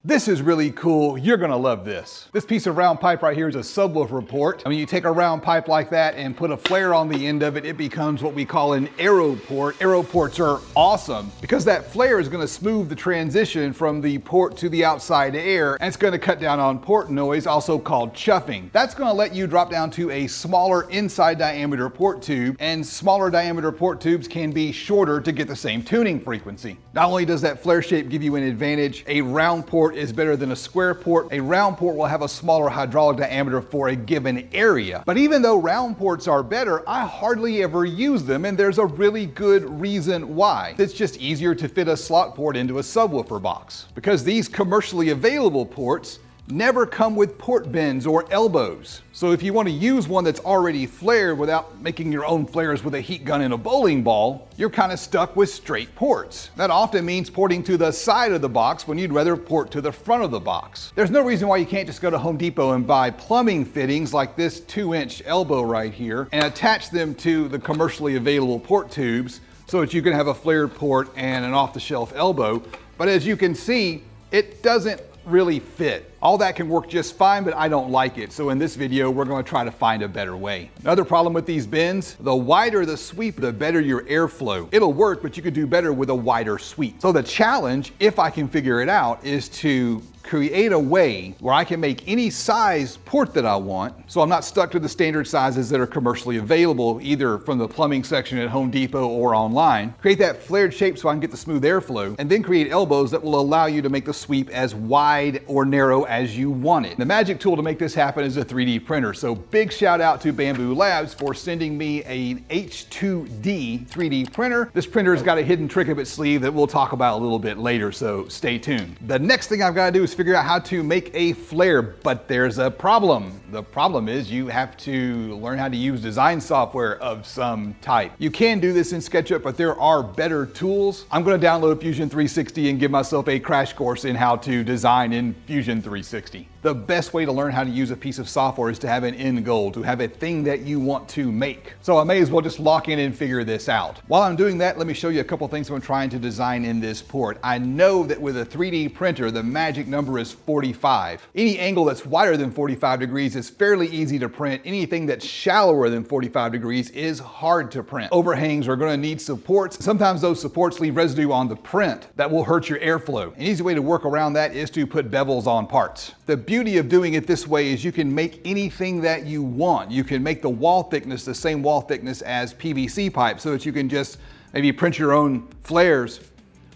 This is really cool. You're gonna love this. This piece of round pipe right here is a subwoofer port. I mean, you take a round pipe like that and put a flare on the end of it, it becomes what we call an arrow port. Arrow ports are awesome because that flare is gonna smooth the transition from the port to the outside air, and it's gonna cut down on port noise, also called chuffing. That's gonna let you drop down to a smaller inside diameter port tube, and smaller diameter port tubes can be shorter to get the same tuning frequency. Not only does that flare shape give you an advantage, a round port is better than a square port. A round port will have a smaller hydraulic diameter for a given area. But even though round ports are better, I hardly ever use them, and there's a really good reason why. It's just easier to fit a slot port into a subwoofer box. Because these commercially available ports never come with port bends or elbows. So if you want to use one that's already flared without making your own flares with a heat gun and a bowling ball, you're kind of stuck with straight ports. That often means porting to the side of the box when you'd rather port to the front of the box. There's no reason why you can't just go to Home Depot and buy plumbing fittings like this 2-inch elbow right here and attach them to the commercially available port tubes so that you can have a flared port and an off-the-shelf elbow. But as you can see, it doesn't really fit. All that can work just fine, but I don't like it. So in this video, we're going to try to find a better way. Another problem with these bends, the wider the sweep, the better your airflow. It'll work, but you could do better with a wider sweep. So the challenge, if I can figure it out, is to create a way where I can make any size port that I want, so I'm not stuck to the standard sizes that are commercially available, either from the plumbing section at Home Depot or online. Create that flared shape so I can get the smooth airflow, and then create elbows that will allow you to make the sweep as wide or narrow as you want it. The magic tool to make this happen is a 3D printer, so big shout out to Bamboo Labs for sending me an H2D 3D printer. This printer's got a hidden trick up its sleeve that we'll talk about a little bit later, so stay tuned. The next thing I've got to do is figure out how to make a flare, but there's a problem. The problem is you have to learn how to use design software of some type. You can do this in SketchUp, but there are better tools. I'm going to download Fusion 360 and give myself a crash course in how to design in Fusion 360. The best way to learn how to use a piece of software is to have an end goal, to have a thing that you want to make. So I may as well just lock in and figure this out. While I'm doing that, let me show you a couple things I'm trying to design in this port. I know that with a 3D printer, the magic number is 45. Any angle that's wider than 45 degrees is fairly easy to print. Anything that's shallower than 45 degrees is hard to print. Overhangs are going to need supports. Sometimes those supports leave residue on the print that will hurt your airflow. An easy way to work around that is to put bevels on parts. The beauty of doing it this way is you can make anything that you want. You can make the wall thickness the same wall thickness as PVC pipe so that you can just maybe print your own flares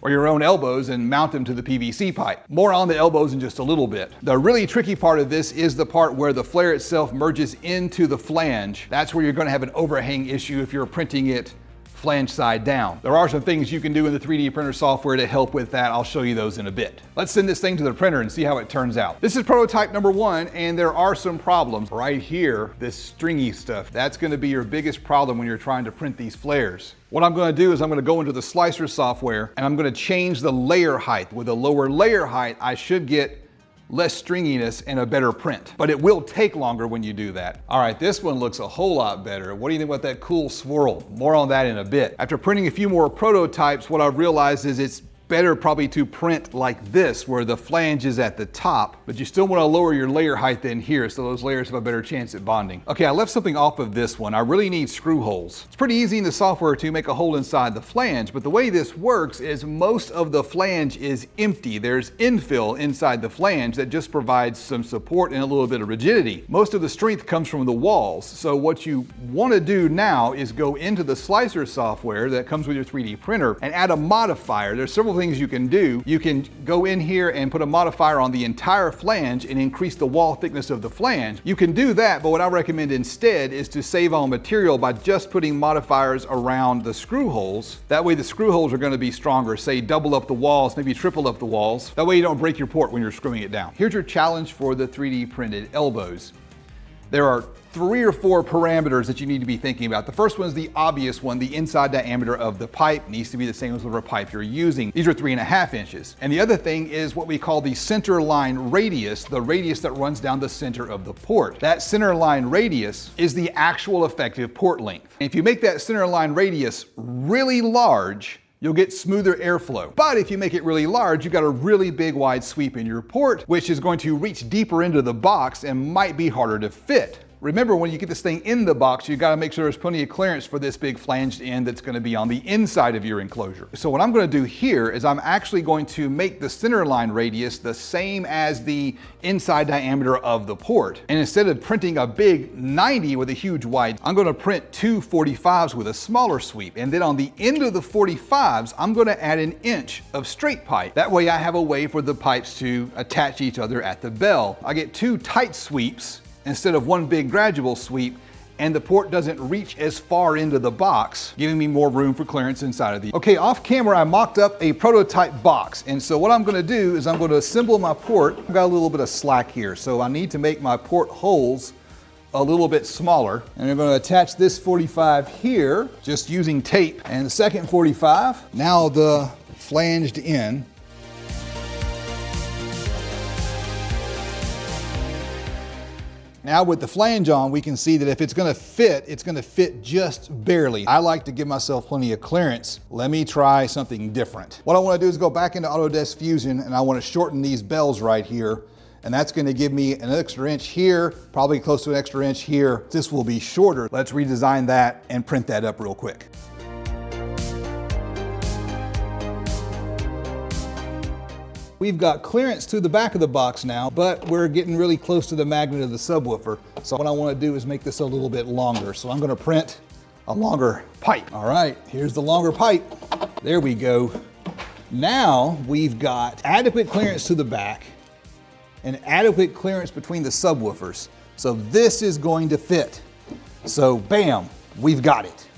or your own elbows and mount them to the PVC pipe. More on the elbows in just a little bit. The really tricky part of this is the part where the flare itself merges into the flange. That's where you're going to have an overhang issue if you're printing it flange side down. There are some things you can do in the 3D printer software to help with that. I'll show you those in a bit. Let's send this thing to the printer and see how it turns out. This is prototype number 1, and there are some problems. Right here, this stringy stuff, that's going to be your biggest problem when you're trying to print these flares. What I'm going to do is I'm going to go into the slicer software and I'm going to change the layer height. With a lower layer height, I should get less stringiness and a better print, but it will take longer when you do that. All right, this one looks a whole lot better. What do you think about that cool swirl? More on that in a bit. After printing a few more prototypes, what I've realized is it's better probably to print like this, where the flange is at the top, but you still want to lower your layer height than here so those layers have a better chance at bonding. Okay, I left something off of this one. I really need screw holes. It's pretty easy in the software to make a hole inside the flange, but the way this works is most of the flange is empty. There's infill inside the flange that just provides some support and a little bit of rigidity. Most of the strength comes from the walls. So what you want to do now is go into the slicer software that comes with your 3D printer and add a modifier. There's several things you can do. You can go in here and put a modifier on the entire flange and increase the wall thickness of the flange. You can do that, but what I recommend instead is to save on material by just putting modifiers around the screw holes. That way the screw holes are going to be stronger. Say double up the walls, maybe triple up the walls. That way you don't break your port when you're screwing it down. Here's your challenge for the 3D printed elbows. There are 3 or 4 parameters that you need to be thinking about. The first one is the obvious one. The inside diameter of the pipe needs to be the same as whatever pipe you're using. These are 3.5 inches. And the other thing is what we call the center line radius, the radius that runs down the center of the port. That center line radius is the actual effective port length. And if you make that center line radius really large, you'll get smoother airflow. But if you make it really large, you've got a really big wide sweep in your port, which is going to reach deeper into the box and might be harder to fit. Remember, when you get this thing in the box, you gotta make sure there's plenty of clearance for this big flanged end that's gonna be on the inside of your enclosure. So what I'm gonna do here is I'm actually going to make the center line radius the same as the inside diameter of the port. And instead of printing a big 90 with a huge wide, I'm gonna print two 45s with a smaller sweep. And then on the end of the 45s, I'm gonna add an inch of straight pipe. That way I have a way for the pipes to attach each other at the bell. I get two tight sweeps instead of one big gradual sweep, and the port doesn't reach as far into the box, giving me more room for clearance inside of the. Okay, off camera, I mocked up a prototype box. And so what I'm gonna do is I'm gonna assemble my port. I've got a little bit of slack here, so I need to make my port holes a little bit smaller. And I'm gonna attach this 45 here, just using tape. And the second 45, now the flanged end. Now with the flange on, we can see that if it's gonna fit just barely. I like to give myself plenty of clearance. Let me try something different. What I wanna do is go back into Autodesk Fusion, and I wanna shorten these bells right here. And that's gonna give me an extra inch here, probably close to an extra inch here. This will be shorter. Let's redesign that and print that up real quick. We've got clearance to the back of the box now, but we're getting really close to the magnet of the subwoofer. So what I want to do is make this a little bit longer. So I'm going to print a longer pipe. All right, here's the longer pipe. There we go. Now we've got adequate clearance to the back and adequate clearance between the subwoofers. So this is going to fit. So bam, we've got it.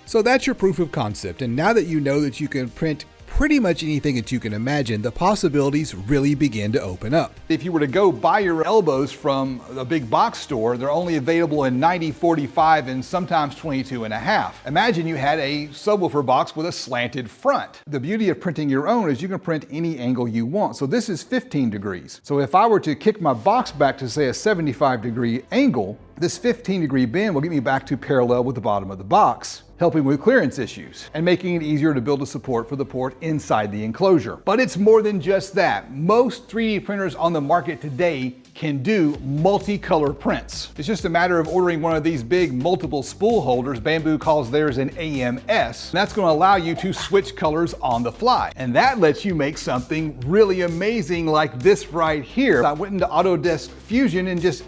So that's your proof of concept. And now that you know that you can print pretty much anything that you can imagine, the possibilities really begin to open up. If you were to go buy your elbows from a big box store, they're only available in 90, 45, and sometimes 22.5. Imagine you had a subwoofer box with a slanted front. The beauty of printing your own is you can print any angle you want. So this is 15 degrees. So if I were to kick my box back to say a 75-degree angle, this 15-degree bend will get me back to parallel with the bottom of the box, helping with clearance issues and making it easier to build a support for the port inside the enclosure. But it's more than just that. Most 3D printers on the market today can do multicolor prints. It's just a matter of ordering one of these big multiple spool holders. Bamboo calls theirs an AMS. And that's going to allow you to switch colors on the fly. And that lets you make something really amazing like this right here. I went into Autodesk Fusion and just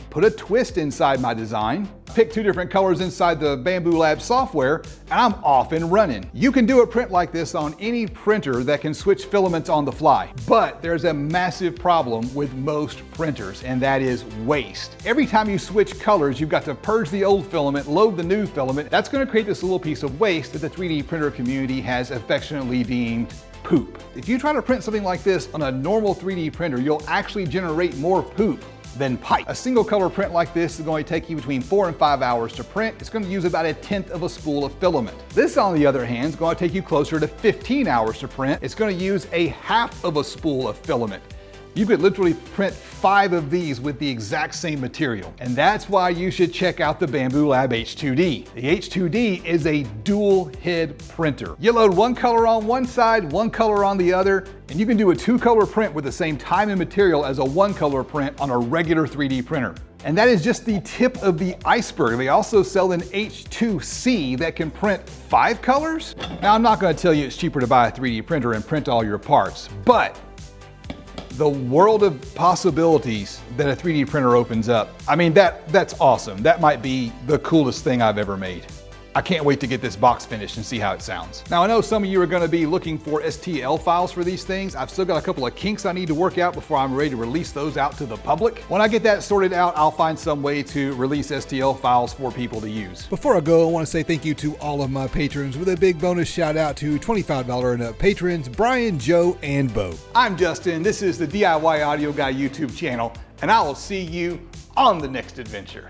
put a twist inside my design, pick two different colors inside the Bamboo Lab software, and I'm off and running. You can do a print like this on any printer that can switch filaments on the fly. But there's a massive problem with most printers, and that is waste. Every time you switch colors, you've got to purge the old filament, load the new filament. That's gonna create this little piece of waste that the 3D printer community has affectionately deemed poop. If you try to print something like this on a normal 3D printer, you'll actually generate more poop than pipe. A single color print like this is going to take you between 4 and 5 hours to print. It's going to use about 1/10 of a spool of filament. This, on the other hand, is going to take you closer to 15 hours to print. It's going to use 1/2 of a spool of filament. You could literally print 5 of these with the exact same material. And that's why you should check out the Bamboo Lab H2D. The H2D is a dual head printer. You load one color on one side, one color on the other, and you can do a 2-color print with the same time and material as a 1-color print on a regular 3D printer. And that is just the tip of the iceberg. They also sell an H2C that can print 5 colors. Now, I'm not going to tell you it's cheaper to buy a 3D printer and print all your parts, but the world of possibilities that a 3D printer opens up, I mean, that's awesome. That might be the coolest thing I've ever made. I can't wait to get this box finished and see how it sounds. Now, I know some of you are gonna be looking for STL files for these things. I've still got a couple of kinks I need to work out before I'm ready to release those out to the public. When I get that sorted out, I'll find some way to release STL files for people to use. Before I go, I wanna say thank you to all of my patrons with a big bonus shout out to $25 and up patrons, Brian, Joe, and Bo. I'm Justin, this is the DIY Audio Guy YouTube channel, and I will see you on the next adventure.